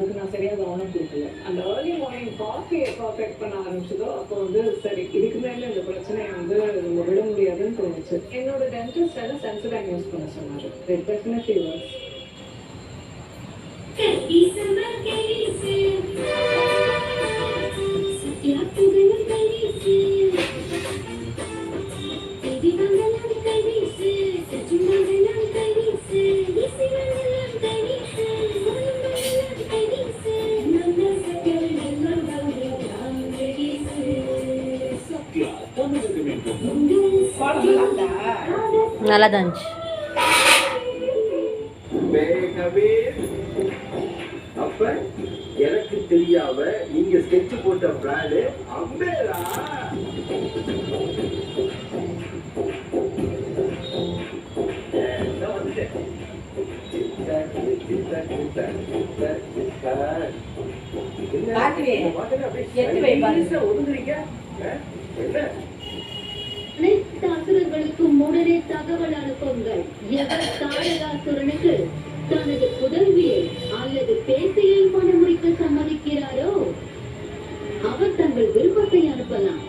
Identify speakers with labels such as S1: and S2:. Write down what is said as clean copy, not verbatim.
S1: அதுக்கு நான் சரியா கவனம் கொடுக்கல. அந்த ஏர்லி மார்னிங் காஃபியை பர்ஃபெக்ட் பண்ண ஆரம்பிச்சதோ அப்போ வந்து சரி இதுக்கு மேல இந்த பிரச்சனையை வந்து நம்ம விட முடியாதுன்னு தோணுச்சு. என்னோட டென்டிஸ்ட் வந்து சென்சடைன் யூஸ் பண்ண சொன்னாரு. It definitely works.
S2: நல்லா தான் இருந்துச்சு.
S3: அப்ப எனக்கு தெரியாம நீங்க ஸ்கெட்ச் போட்ட பிளான் அம்பேரா ஒதுங்குறீங்க
S4: அனைத்து அசுரர்களுக்கும் உடனே தகவல் அனுப்புங்கள். எவர் தாரகாசுரனுக்கு தனது புதல்வியை அல்லது பேத்தியை மனமுடிக்க சம்மதிக்கிறாரோ அவர் தங்கள் விருப்பத்தை அனுப்பலாம்.